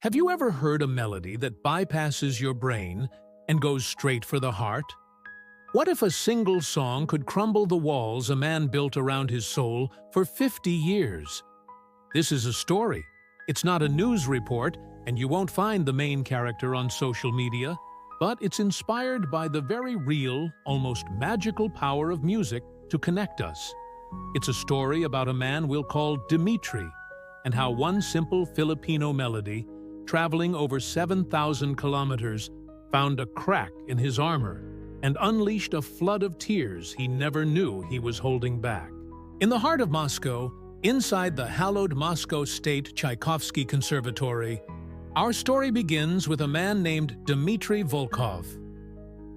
Have you ever heard a melody that bypasses your brain and goes straight for the heart? What if a single song could crumble the walls a man built around his soul for 50 years? This is a story. It's not a news report, and you won't find the main character on social media, but it's inspired by the very real, almost magical power of music to connect us. It's a story about a man we'll call Dimitri, and how one simple Filipino melody, traveling over 7,000 kilometers, found a crack in his armor and unleashed a flood of tears he never knew he was holding back. In the heart of Moscow, inside the hallowed Moscow State Tchaikovsky Conservatory, our story begins with a man named Dmitry Volkov.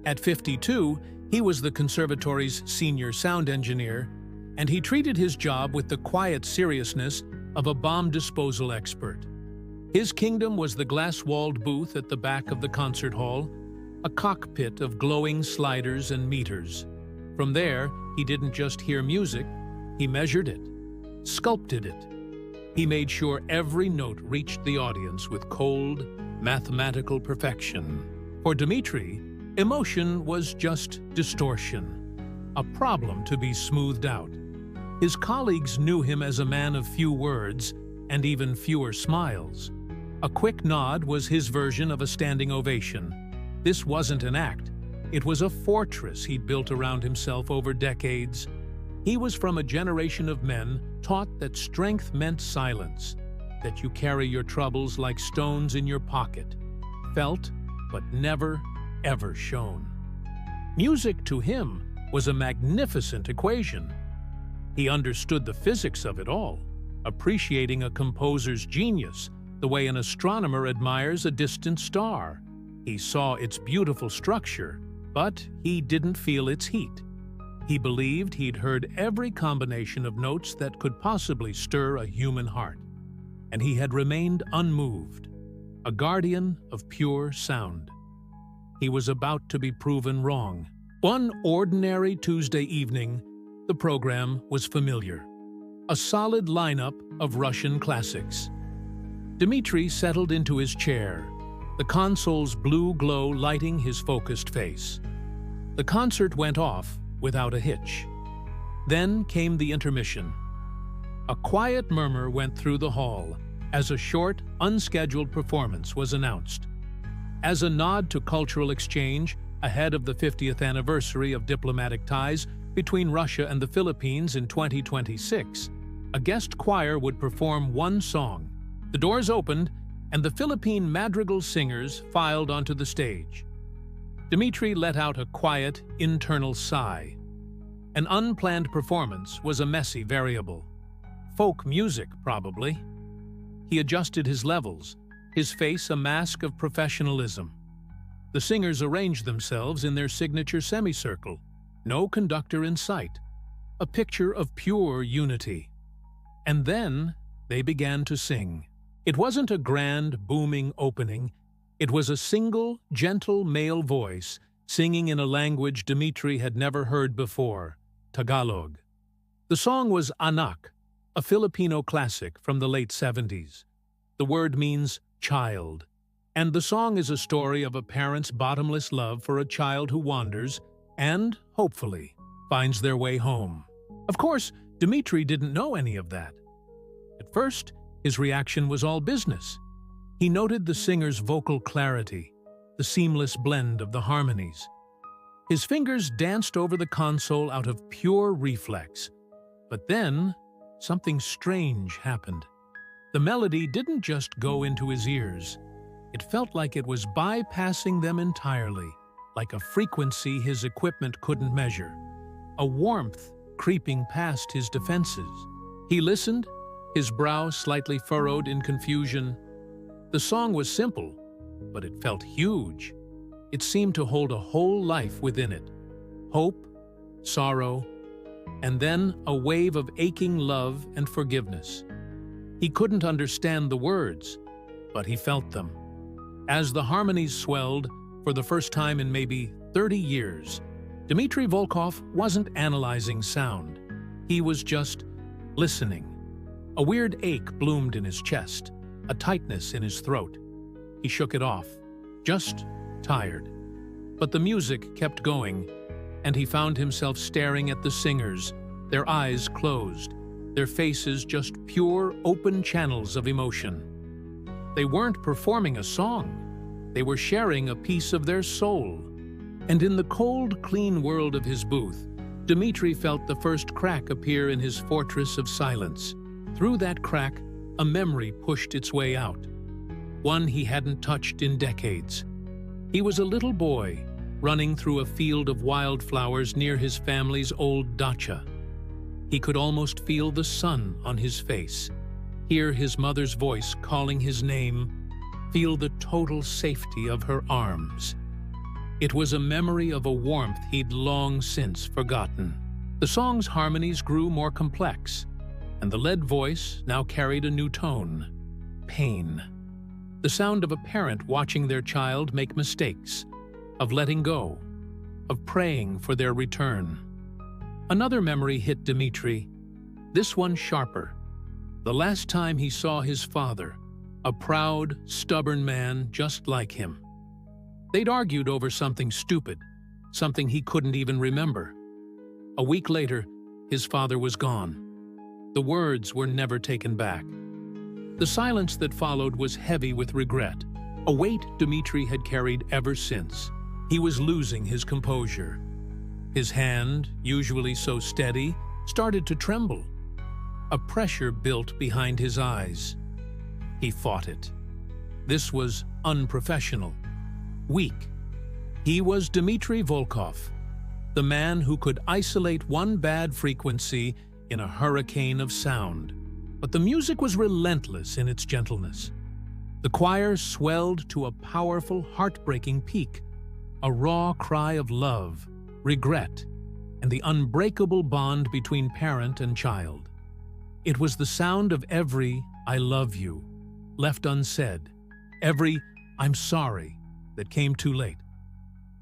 At 52, he was the conservatory's senior sound engineer, and he treated his job with the quiet seriousness of a bomb disposal expert. His kingdom was the glass-walled booth at the back of the concert hall, a cockpit of glowing sliders and meters. From there, he didn't just hear music, he measured it, sculpted it. He made sure every note reached the audience with cold, mathematical perfection. For Dmitri, emotion was just distortion, a problem to be smoothed out. His colleagues knew him as a man of few words and even fewer smiles. A quick nod was his version of a standing ovation. This wasn't an act. It was a fortress he'd built around himself over decades. He was from a generation of men taught that strength meant silence, that you carry your troubles like stones in your pocket, felt but never, ever shown. Music to him was a magnificent equation. He understood the physics of it all, appreciating a composer's genius the way an astronomer admires a distant star. He saw its beautiful structure, but he didn't feel its heat. He believed he'd heard every combination of notes that could possibly stir a human heart, and he had remained unmoved, a guardian of pure sound. He was about to be proven wrong. One ordinary Tuesday evening, the program was familiar. A solid lineup of Russian classics. Dmitri settled into his chair, the console's blue glow lighting his focused face. The concert went off without a hitch. Then came the intermission. A quiet murmur went through the hall as a short, unscheduled performance was announced. As a nod to cultural exchange ahead of the 50th anniversary of diplomatic ties between Russia and the Philippines in 2026, a guest choir would perform one song. The doors opened, and the Philippine madrigal singers filed onto the stage. Dmitri let out a quiet, internal sigh. An unplanned performance was a messy variable. Folk music, probably. He adjusted his levels, his face a mask of professionalism. The singers arranged themselves in their signature semicircle, no conductor in sight, a picture of pure unity. And then they began to sing. It wasn't a grand, booming opening. It was a single, gentle male voice singing in a language Dmitri had never heard before, Tagalog. The song was Anak, a Filipino classic from the late 70s. The word means child, and the song is a story of a parent's bottomless love for a child who wanders and, hopefully, finds their way home. Of course, Dmitri didn't know any of that. At first, his reaction was all business. He noted the singer's vocal clarity, the seamless blend of the harmonies. His fingers danced over the console out of pure reflex. But then, something strange happened. The melody didn't just go into his ears. It felt like it was bypassing them entirely, like a frequency his equipment couldn't measure, a warmth creeping past his defenses. He listened, his brow slightly furrowed in confusion. The song was simple, but it felt huge. It seemed to hold a whole life within it. Hope, sorrow, and then a wave of aching love and forgiveness. He couldn't understand the words, but he felt them. As the harmonies swelled, for the first time in maybe 30 years, Dmitry Volkov wasn't analyzing sound. He was just listening. A weird ache bloomed in his chest, a tightness in his throat. He shook it off, just tired. But the music kept going, and he found himself staring at the singers, their eyes closed, their faces just pure, open channels of emotion. They weren't performing a song. They were sharing a piece of their soul. And in the cold, clean world of his booth, Dmitri felt the first crack appear in his fortress of silence. Through that crack, a memory pushed its way out. One he hadn't touched in decades. He was a little boy, running through a field of wildflowers near his family's old dacha. He could almost feel the sun on his face, hear his mother's voice calling his name, feel the total safety of her arms. It was a memory of a warmth he'd long since forgotten. The song's harmonies grew more complex, and the lead voice now carried a new tone: pain. The sound of a parent watching their child make mistakes, of letting go, of praying for their return. Another memory hit Dmitri, this one sharper. The last time he saw his father, a proud, stubborn man just like him. They'd argued over something stupid, something he couldn't even remember. A week later, his father was gone. The words were never taken back. The silence that followed was heavy with regret, a weight Dmitri had carried ever since. He was losing his composure. His hand, usually so steady, started to tremble. A pressure built behind his eyes. He fought it. This was unprofessional, weak. He was Dmitri Volkov, the man who could isolate one bad frequency in a hurricane of sound. But the music was relentless in its gentleness. The choir swelled to a powerful, heartbreaking peak, a raw cry of love, regret, and the unbreakable bond between parent and child. It was the sound of every "I love you" left unsaid, every "I'm sorry" that came too late.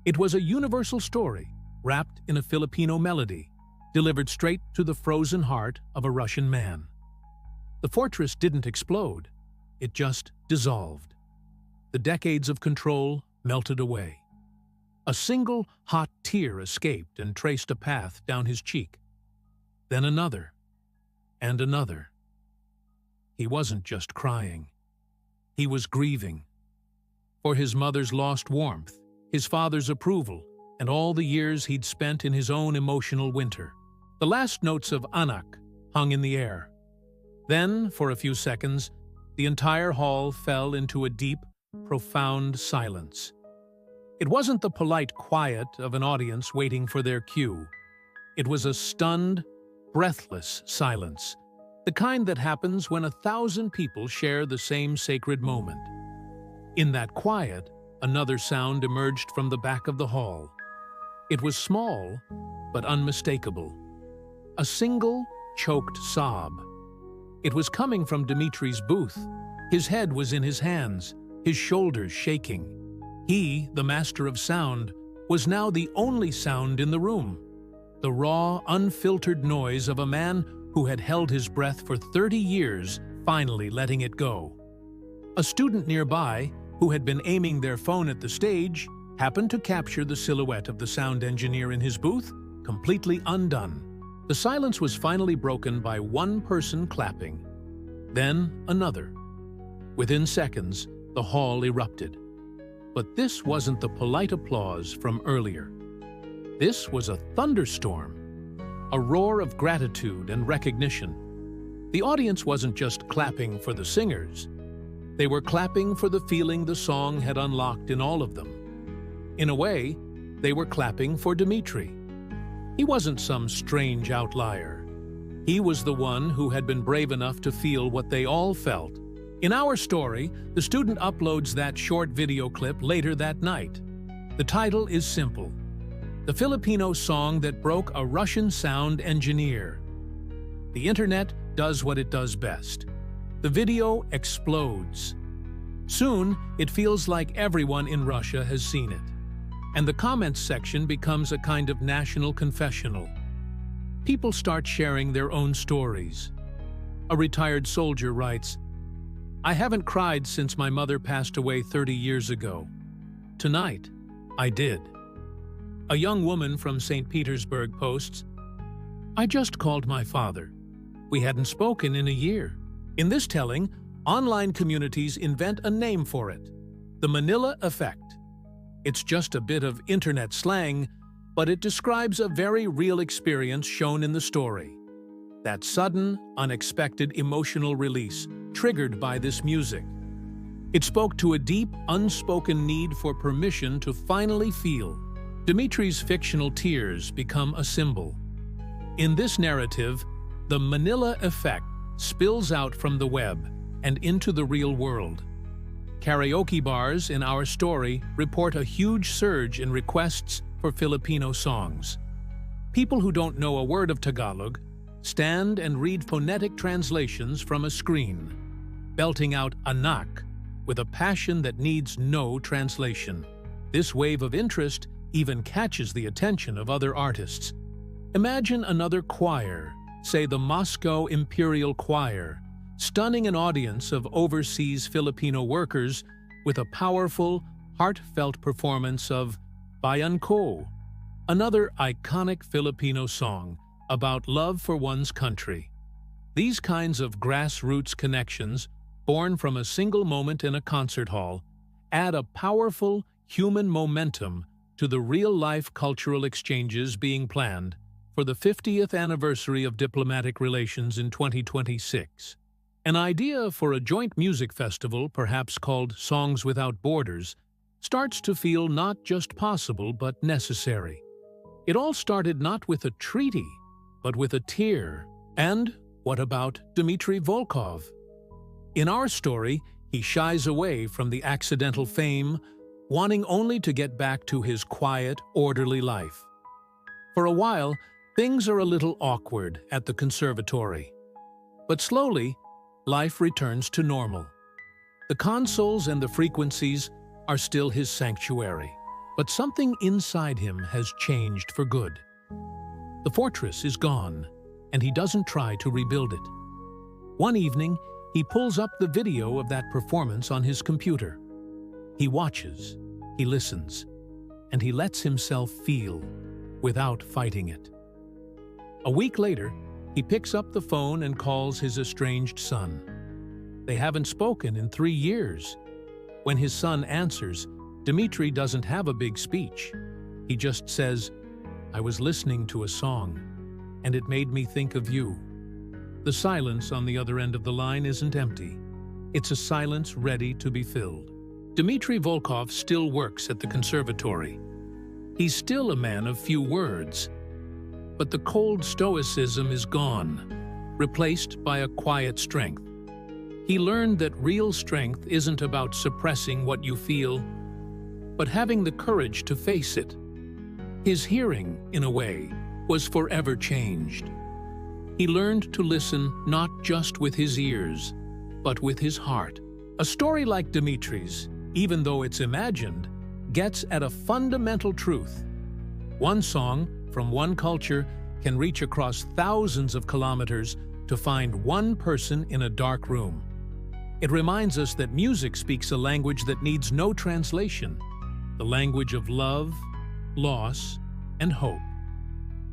It was a universal story, wrapped in a Filipino melody, delivered straight to the frozen heart of a Russian man. The fortress didn't explode, it just dissolved. The decades of control melted away. A single hot tear escaped and traced a path down his cheek. Then another, and another. He wasn't just crying. He was grieving. For his mother's lost warmth, his father's approval, and all the years he'd spent in his own emotional winter. The last notes of Anak hung in the air. Then, for a few seconds, the entire hall fell into a deep, profound silence. It wasn't the polite quiet of an audience waiting for their cue. It was a stunned, breathless silence, the kind that happens when 1,000 people share the same sacred moment. In that quiet, another sound emerged from the back of the hall. It was small, but unmistakable. A single, choked sob. It was coming from Dmitri's booth. His head was in his hands, his shoulders shaking. He, the master of sound, was now the only sound in the room. The raw, unfiltered noise of a man who had held his breath for 30 years, finally letting it go. A student nearby, who had been aiming their phone at the stage, happened to capture the silhouette of the sound engineer in his booth, completely undone. The silence was finally broken by one person clapping. Then another. Within seconds, the hall erupted. But this wasn't the polite applause from earlier. This was a thunderstorm, a roar of gratitude and recognition. The audience wasn't just clapping for the singers. They were clapping for the feeling the song had unlocked in all of them. In a way, they were clapping for Dmitri. He wasn't some strange outlier. He was the one who had been brave enough to feel what they all felt. In our story, the student uploads that short video clip later that night. The title is simple: The Filipino Song That Broke a Russian Sound Engineer. The internet does what it does best. The video explodes. Soon, it feels like everyone in Russia has seen it. And the comments section becomes a kind of national confessional. People start sharing their own stories. A retired soldier writes, I haven't cried since my mother passed away 30 years ago. Tonight, I did. A young woman from St. Petersburg posts, I just called my father. We hadn't spoken in a year. In this telling, online communities invent a name for it, the Manila effect. It's just a bit of internet slang, but it describes a very real experience shown in the story. That sudden, unexpected emotional release triggered by this music. It spoke to a deep, unspoken need for permission to finally feel. Dimitri's fictional tears become a symbol. In this narrative, the Manila effect spills out from the web and into the real world. Karaoke bars in our story report a huge surge in requests for Filipino songs. People who don't know a word of Tagalog stand and read phonetic translations from a screen, belting out anak with a passion that needs no translation. This wave of interest even catches the attention of other artists. Imagine another choir, say the Moscow Imperial Choir, stunning an audience of overseas Filipino workers with a powerful, heartfelt performance of Bayan Ko, another iconic Filipino song about love for one's country. These kinds of grassroots connections, born from a single moment in a concert hall, add a powerful human momentum to the real-life cultural exchanges being planned for the 50th anniversary of diplomatic relations in 2026. An idea for a joint music festival, perhaps called Songs Without Borders, starts to feel not just possible but necessary. It all started not with a treaty, but with a tear. And what about Dmitry Volkov? In our story, he shies away from the accidental fame, wanting only to get back to his quiet, orderly life. For a while, things are a little awkward at the conservatory. But slowly, life returns to normal. The consoles and the frequencies are still his sanctuary, but something inside him has changed for good. The fortress is gone, and he doesn't try to rebuild it. One evening, he pulls up the video of that performance on his computer. He watches, he listens, and he lets himself feel without fighting it. A week later, he picks up the phone and calls his estranged son. They haven't spoken in 3 years. When his son answers, Dmitry doesn't have a big speech. He just says, I was listening to a song, and it made me think of you. The silence on the other end of the line isn't empty. It's a silence ready to be filled. Dmitry Volkov still works at the conservatory. He's still a man of few words. But the cold stoicism is gone, replaced by a quiet strength. He learned that real strength isn't about suppressing what you feel, but having the courage to face it. His hearing, in a way, was forever changed. He learned to listen not just with his ears, but with his heart. A story like Dimitri's, even though it's imagined, gets at a fundamental truth. One song from one culture can reach across thousands of kilometers to find one person in a dark room. It reminds us that music speaks a language that needs no translation, the language of love, loss, and hope.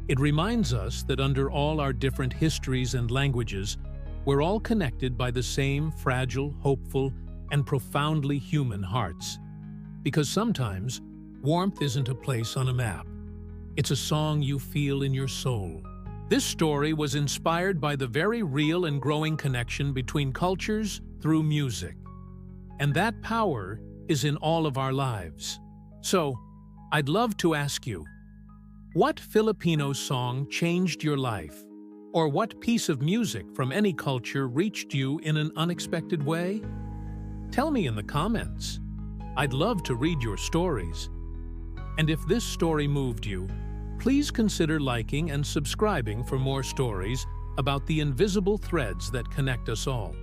It reminds us that under all our different histories and languages, we're all connected by the same fragile, hopeful, and profoundly human hearts. Because sometimes, warmth isn't a place on a map. It's a song you feel in your soul. This story was inspired by the very real and growing connection between cultures through music. And that power is in all of our lives. So, I'd love to ask you, what Filipino song changed your life? Or what piece of music from any culture reached you in an unexpected way? Tell me in the comments. I'd love to read your stories. And if this story moved you, please consider liking and subscribing for more stories about the invisible threads that connect us all.